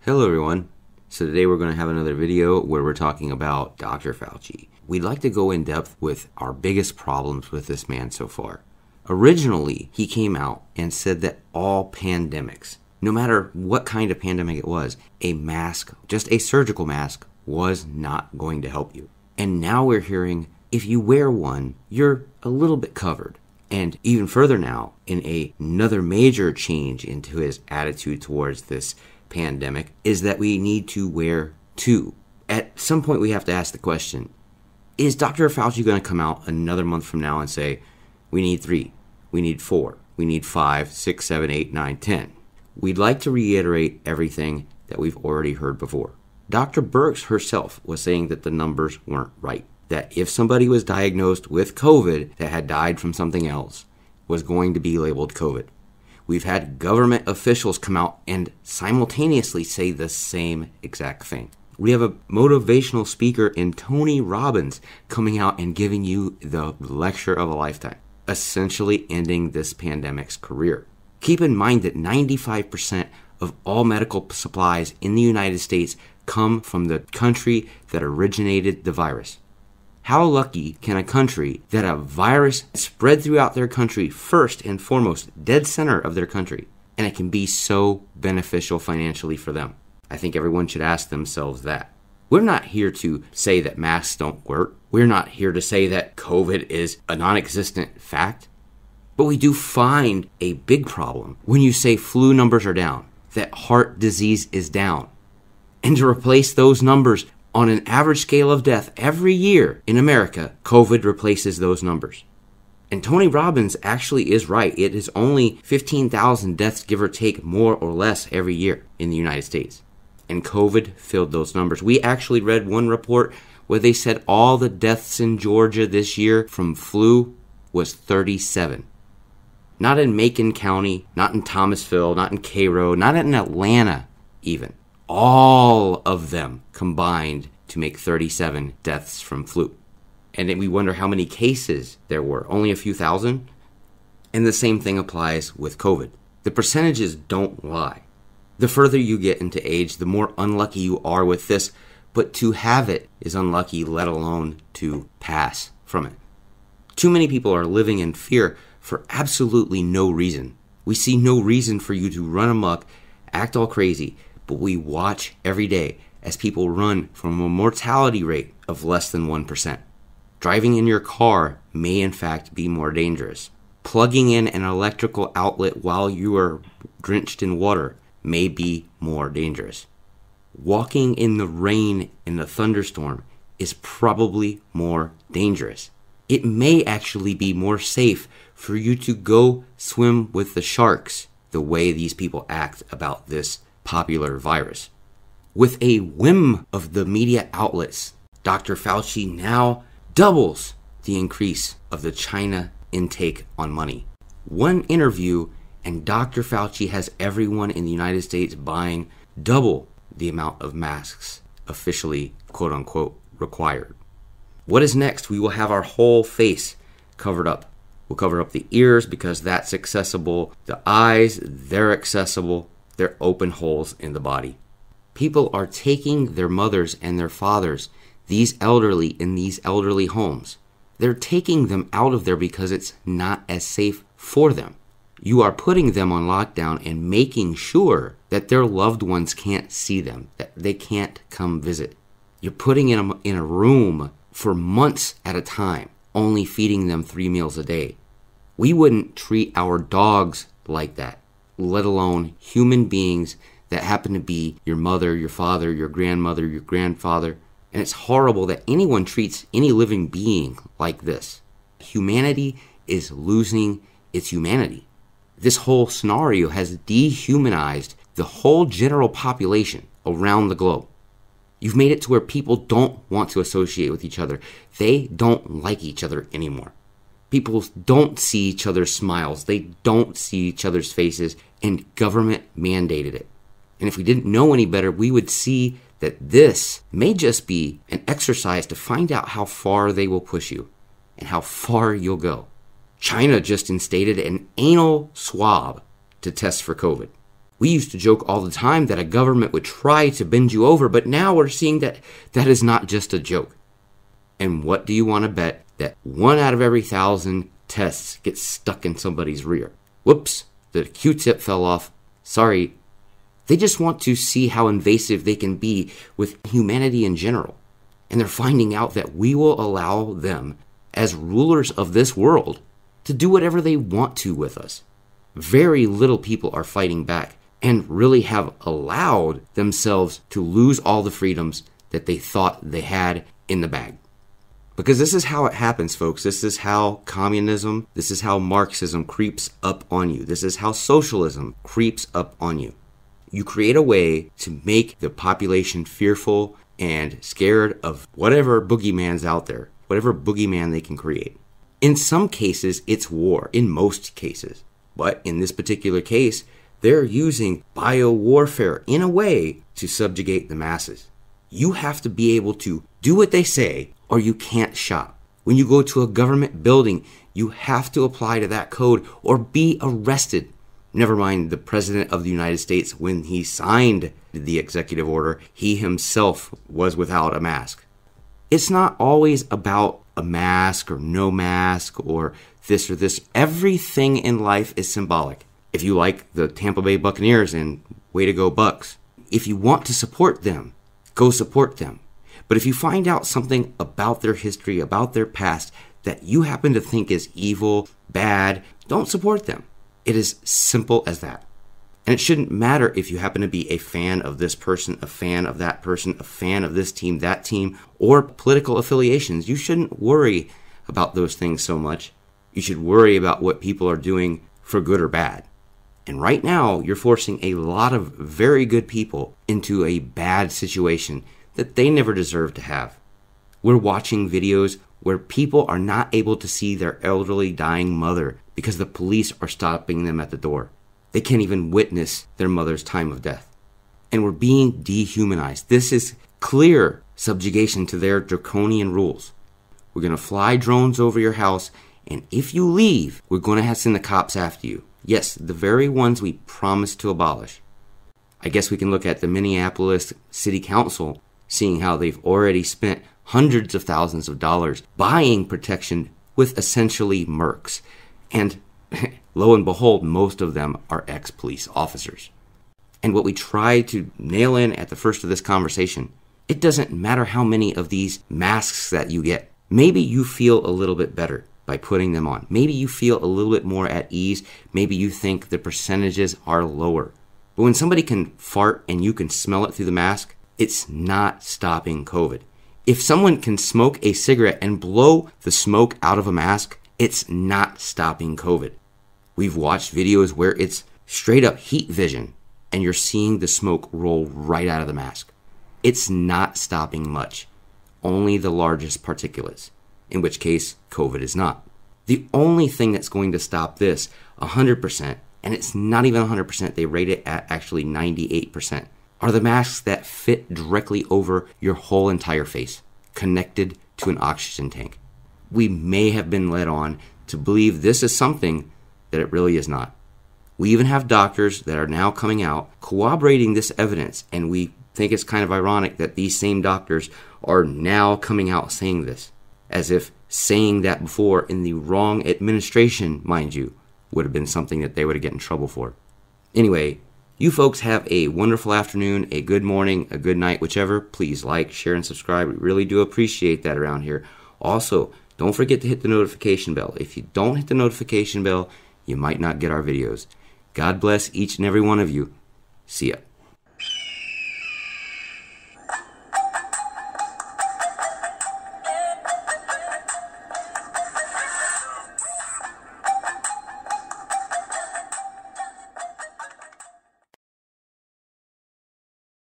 Hello everyone. So today we're going to have another video where we're talking about Dr. Fauci. We'd like to go in depth with our biggest problems with this man so far. Originally, he came out and said that all pandemics, no matter what kind of pandemic it was, a mask, just a surgical mask, was not going to help you. And now we're hearing if you wear one, you're a little bit covered. And even further now, in another major change into his attitude towards this pandemic, is that we need to wear two. At some point, we have to ask the question, is Dr. Fauci going to come out another month from now and say, we need 3, we need 4, we need 5, 6, 7, 8, 9, 10? We'd like to reiterate everything that we've already heard before. Dr. Birx herself was saying that the numbers weren't right. That if somebody was diagnosed with COVID that had died from something else, was going to be labeled COVID. We've had government officials come out and simultaneously say the same exact thing. We have a motivational speaker in Tony Robbins coming out and giving you the lecture of a lifetime, essentially ending this pandemic's career. Keep in mind that 95% of all medical supplies in the United States come from the country that originated the virus. How lucky can a country that a virus spread throughout their country first and foremost, dead center of their country, and it can be so beneficial financially for them? I think everyone should ask themselves that. We're not here to say that masks don't work. We're not here to say that COVID is a non-existent fact. But we do find a big problem when you say flu numbers are down, that heart disease is down. And to replace those numbers on an average scale of death every year in America, COVID replaces those numbers. And Tony Robbins actually is right. It is only 15,000 deaths, give or take, more or less every year in the United States. And COVID filled those numbers. We actually read one report where they said all the deaths in Georgia this year from flu was 37. Not in Macon County, not in Thomasville, not in Cairo, not in Atlanta even. All of them combined to make 37 deaths from flu. And then we wonder how many cases there were. Only a few thousand? And the same thing applies with COVID. The percentages don't lie. The further you get into age, the more unlucky you are with this. But to have it is unlucky, let alone to pass from it. Too many people are living in fear for absolutely no reason. We see no reason for you to run amok, act all crazy, but we watch every day as people run from a mortality rate of less than 1%. Driving in your car may in fact be more dangerous. Plugging in an electrical outlet while you are drenched in water may be more dangerous. Walking in the rain in the thunderstorm is probably more dangerous. It may actually be more safe for you to go swim with the sharks the way these people act about this popular virus. With a whim of the media outlets, Dr. Fauci now doubles the increase of the China intake on money. One interview and Dr. Fauci has everyone in the United States buying double the amount of masks officially, quote unquote, required. What is next? We will have our whole face covered up. We'll cover up the ears because that's accessible. The eyes, they're accessible. They're open holes in the body. People are taking their mothers and their fathers, these elderly in these elderly homes. They're taking them out of there because it's not as safe for them. You are putting them on lockdown and making sure that their loved ones can't see them, that they can't come visit. You're putting them in a room for months at a time, only feeding them 3 meals a day. We wouldn't treat our dogs like that, let alone human beings that happen to be your mother, your father, your grandmother, your grandfather. And it's horrible that anyone treats any living being like this. Humanity is losing its humanity. This whole scenario has dehumanized the whole general population around the globe. You've made it to where people don't want to associate with each other. They don't like each other anymore. People don't see each other's smiles. They don't see each other's faces, and government mandated it. And if we didn't know any better, we would see that this may just be an exercise to find out how far they will push you and how far you'll go. China just instated an anal swab to test for COVID. We used to joke all the time that a government would try to bend you over, but now we're seeing that that is not just a joke. And what do you want to bet that 1 out of every 1,000 tests gets stuck in somebody's rear? Whoops, the Q-tip fell off. Sorry. They just want to see how invasive they can be with humanity in general. And they're finding out that we will allow them, as rulers of this world, to do whatever they want to with us. Very little people are fighting back and really have allowed themselves to lose all the freedoms that they thought they had in the bag. Because this is how it happens, folks. This is how communism, this is how Marxism creeps up on you. This is how socialism creeps up on you. You create a way to make the population fearful and scared of whatever boogeyman's out there, whatever boogeyman they can create. In some cases, it's war, in most cases. But in this particular case, they're using biowarfare in a way to subjugate the masses. You have to be able to do what they say, or you can't shop. When you go to a government building, you have to apply to that code or be arrested. Never mind the President of the United States, when he signed the executive order, he himself was without a mask. It's not always about a mask or no mask or this or this. Everything in life is symbolic. If you like the Tampa Bay Buccaneers, and way to go Bucks, if you want to support them, go support them. But if you find out something about their history, about their past, that you happen to think is evil, bad, don't support them. It is simple as that. And it shouldn't matter if you happen to be a fan of this person, a fan of that person, a fan of this team, that team, or political affiliations. You shouldn't worry about those things so much. You should worry about what people are doing for good or bad. And right now, you're forcing a lot of very good people into a bad situation that they never deserve to have. We're watching videos where people are not able to see their elderly dying mother because the police are stopping them at the door. They can't even witness their mother's time of death. And we're being dehumanized. This is clear subjugation to their draconian rules. We're going to fly drones over your house, and if you leave, we're going to have to send the cops after you. Yes, the very ones we promised to abolish. I guess we can look at the Minneapolis City Council, seeing how they've already spent hundreds of thousands of dollars buying protection with essentially mercs. And lo and behold, most of them are ex-police officers. And what we try to nail in at the first of this conversation, it doesn't matter how many of these masks that you get. Maybe you feel a little bit better by putting them on. Maybe you feel a little bit more at ease. Maybe you think the percentages are lower. But when somebody can fart and you can smell it through the mask, it's not stopping COVID. If someone can smoke a cigarette and blow the smoke out of a mask, it's not stopping COVID. We've watched videos where it's straight up heat vision and you're seeing the smoke roll right out of the mask. It's not stopping much. Only the largest particulates, in which case COVID is not. The only thing that's going to stop this 100%, and it's not even 100%, they rate it at actually 98%, are the masks that fit directly over your whole entire face, connected to an oxygen tank. We may have been led on to believe this is something that it really is not. We even have doctors that are now coming out corroborating this evidence, and we think it's kind of ironic that these same doctors are now coming out saying this, as if saying that before in the wrong administration, mind you, would have been something that they would have get in trouble for. Anyway, you folks have a wonderful afternoon, a good morning, a good night, whichever. Please like, share, and subscribe. We really do appreciate that around here. Also, don't forget to hit the notification bell. If you don't hit the notification bell, you might not get our videos. God bless each and every one of you. See ya.